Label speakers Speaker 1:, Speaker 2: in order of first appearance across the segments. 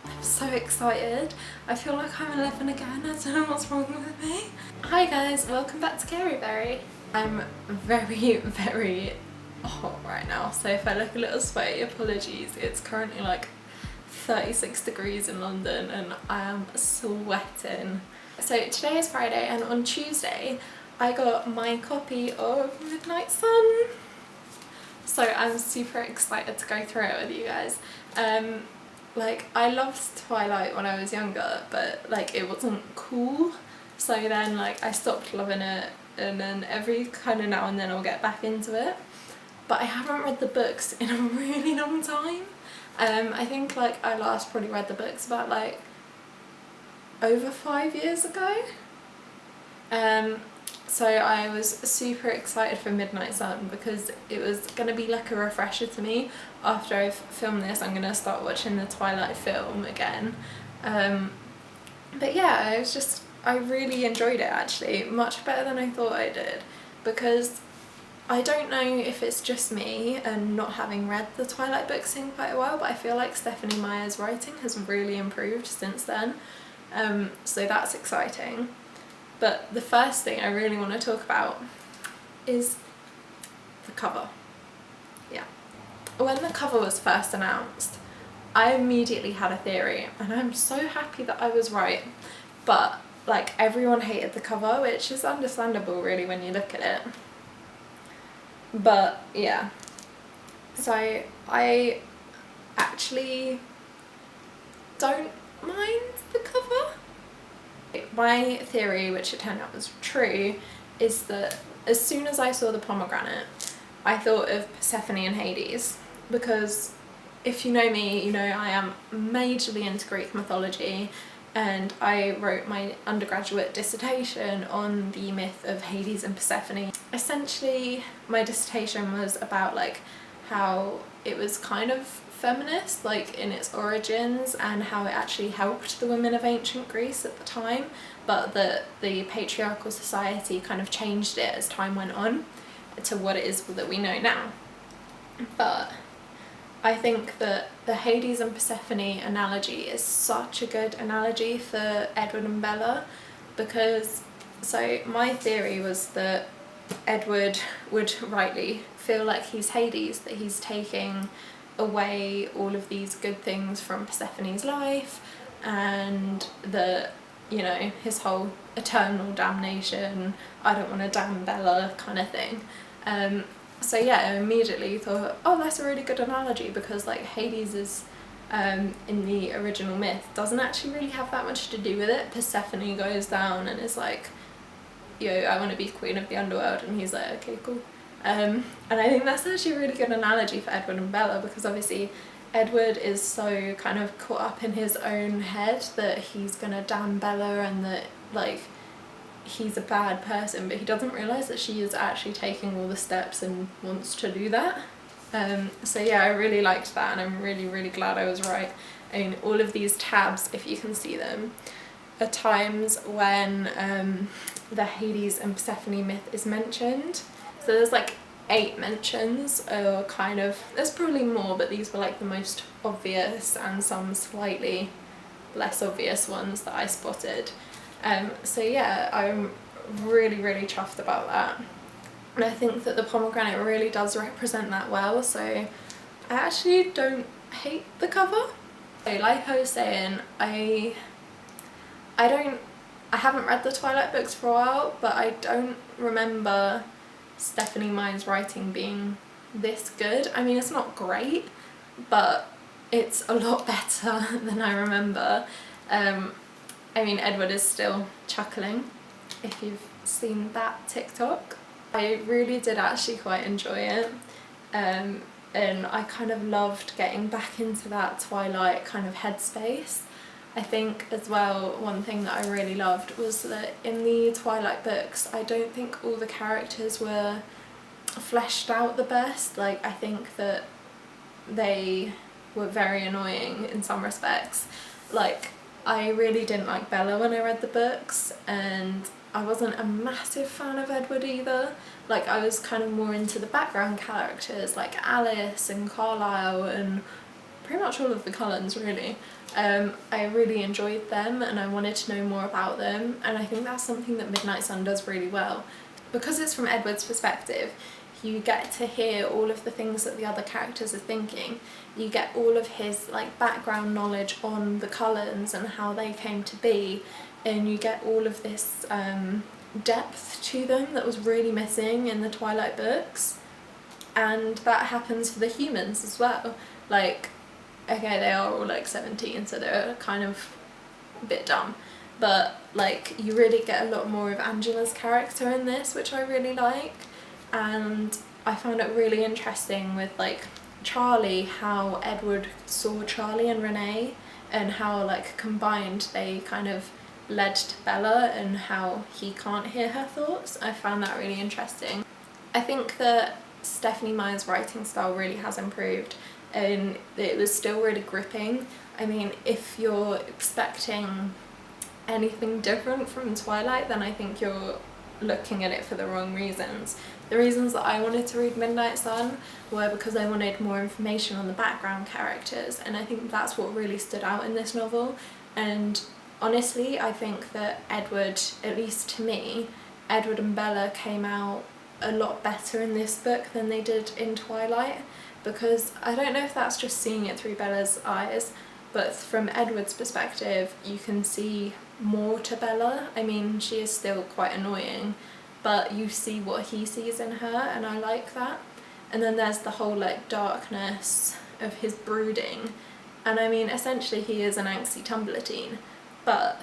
Speaker 1: I'm so excited. I feel like I'm 11 again. I don't know what's wrong with me. Hi guys, welcome back to Careyberry. I'm very hot right now, so if I look a little sweaty, apologies. It's currently like 36 degrees in London and I am sweating. So today is Friday and on Tuesday I got my copy of Midnight Sun. So I'm super excited to go through it with you guys. Like, I loved Twilight when I was younger, but like it wasn't cool. So then like I stopped loving it, and then every kind of now and then I'll get back into it. But I haven't read the books in a really long time. I think like I last probably read the books about like over 5 years ago. So I was super excited for Midnight Sun because it was going to be like a refresher to me. After I've filmed this, I'm going to start watching the Twilight film again. But yeah, I really enjoyed it actually, much better than I thought I did, because I don't know if it's just me and not having read the Twilight books in quite a while, but I feel like Stephenie Meyer's writing has really improved since then. So that's exciting. But the first thing I really want to talk about is the cover. Yeah. When the cover was first announced, I immediately had a theory, and I'm so happy that I was right. But like, everyone hated the cover, which is understandable really when you look at it. But yeah. So I actually don't mind the cover. My theory, which it turned out was true, is that as soon as I saw the pomegranate, I thought of Persephone and Hades, because if you know me, you know I am majorly into Greek mythology, and I wrote my undergraduate dissertation on the myth of Hades and Persephone. Essentially, my dissertation was about like how it was kind of feminist, like in its origins, and how it actually helped the women of ancient Greece at the time, but that the patriarchal society kind of changed it as time went on to what it is that we know now. But I think that the Hades and Persephone analogy is such a good analogy for Edward and Bella, because so my theory was that Edward would rightly feel like he's Hades, that he's taking away all of these good things from Persephone's life, and that, you know, his whole eternal damnation, I don't want to damn Bella kind of thing. So yeah, I immediately thought, oh, that's a really good analogy, because like Hades is in the original myth doesn't actually really have that much to do with it. Persephone goes down and is like, yo, I want to be queen of the underworld, and he's like, okay, cool. And I think that's actually a really good analogy for Edward and Bella, because obviously Edward is so kind of caught up in his own head that he's gonna damn Bella and that like he's a bad person, but he doesn't realise that she is actually taking all the steps and wants to do that. So yeah, I really liked that, and I'm really glad I was right. I mean, all of these tabs, if you can see them, are times when the Hades and Persephone myth is mentioned. So there's like 8 mentions, or kind of, there's probably more, but these were like the most obvious and some slightly less obvious ones that I spotted. So yeah, I'm really chuffed about that, and I think that the pomegranate really does represent that well, so I actually don't hate the cover. So like I was saying, I haven't read the Twilight books for a while, but I don't remember Stephenie Meyer's writing being this good. I mean, it's not great, but it's a lot better than I remember. I mean, Edward is still chuckling, if you've seen that TikTok. I really did actually quite enjoy it, and I kind of loved getting back into that Twilight kind of headspace. I think as well, one thing that I really loved was that in the Twilight books, I don't think all the characters were fleshed out the best. Like, I think that they were very annoying in some respects. Like, I really didn't like Bella when I read the books, and I wasn't a massive fan of Edward either. Like, I was kind of more into the background characters like Alice and Carlisle and pretty much all of the Cullens really. I really enjoyed them and I wanted to know more about them, and I think that's something that Midnight Sun does really well. Because it's from Edward's perspective, you get to hear all of the things that the other characters are thinking. You get all of his like background knowledge on the Cullens and how they came to be, and you get all of this depth to them that was really missing in the Twilight books. And that happens for the humans as well. Like, okay, they are all like 17, so they're kind of a bit dumb, but like you really get a lot more of Angela's character in this, which I really like. And I found it really interesting with like Charlie, how Edward saw Charlie and Renee, and how like combined they kind of led to Bella, and how he can't hear her thoughts. I found that really interesting. I think that Stephenie Meyer's writing style really has improved, and it was still really gripping. I mean, if you're expecting anything different from Twilight, then I think you're looking at it for the wrong reasons. The reasons that I wanted to read Midnight Sun were because I wanted more information on the background characters, and I think that's what really stood out in this novel. And honestly, I think that Edward, at least to me, Edward and Bella came out a lot better in this book than they did in Twilight, because I don't know if that's just seeing it through Bella's eyes, but from Edward's perspective you can see more to Bella. I mean, she is still quite annoying, but you see what he sees in her, and I like that. And then there's the whole like darkness of his brooding, and I mean essentially he is an angsty Tumblr teen, but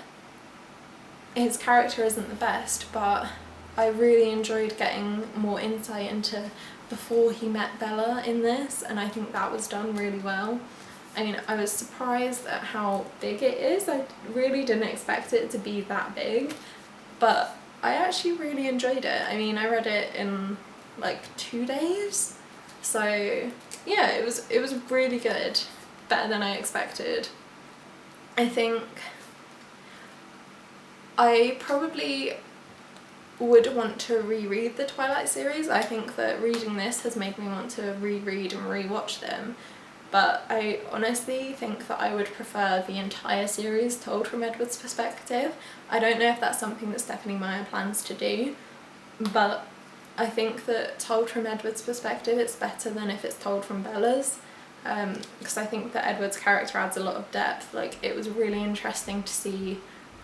Speaker 1: his character isn't the best. But I really enjoyed getting more insight into before he met Bella in this, and I think that was done really well. I mean, I was surprised at how big it is. I really didn't expect it to be that big, but I actually really enjoyed it. I mean, I read it in like 2 days, so yeah, it was really good, better than I expected. I think I probably would want to reread the Twilight series. I think that reading this has made me want to reread and rewatch them, but I honestly think that I would prefer the entire series told from Edward's perspective. I don't know if that's something that Stephenie Meyer plans to do, but I think that told from Edward's perspective it's better than if it's told from Bella's, because I think that Edward's character adds a lot of depth. Like, it was really interesting to see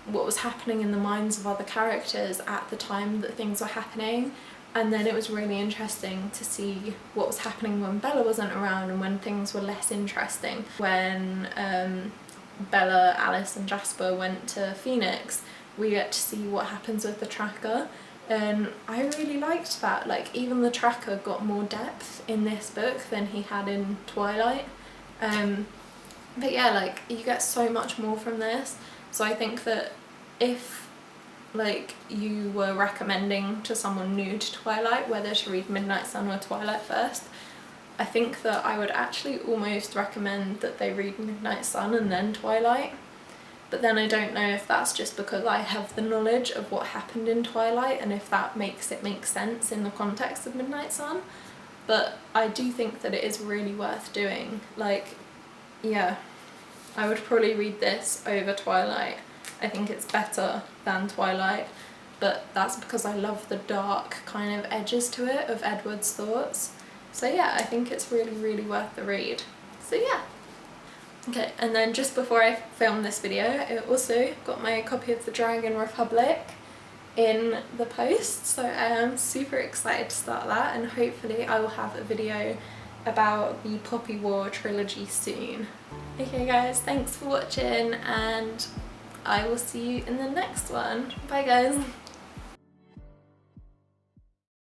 Speaker 1: what was happening in the minds of other characters at the time that things were happening, and then it was really interesting to see what was happening when Bella wasn't around and when things were less interesting. When Bella, Alice and Jasper went to Phoenix, we get to see what happens with the tracker, and I really liked that. Like, even the tracker got more depth in this book than he had in Twilight. But yeah, like, you get so much more from this. So I think that if like you were recommending to someone new to Twilight whether to read Midnight Sun or Twilight first, I think that I would actually almost recommend that they read Midnight Sun and then Twilight. But then I don't know if that's just because I have the knowledge of what happened in Twilight and if that makes it make sense in the context of Midnight Sun. But I do think that it is really worth doing. Like, yeah, I would probably read this over Twilight. I think it's better than Twilight, but that's because I love the dark kind of edges to it of Edward's thoughts. So yeah, I think it's really, really worth the read. So yeah. Okay, and then just before I filmed this video, I also got my copy of The Dragon Republic in the post, so I am super excited to start that, and hopefully I will have a video about the Poppy War trilogy soon. Okay guys, thanks for watching, and I will see you in the next one. Bye guys!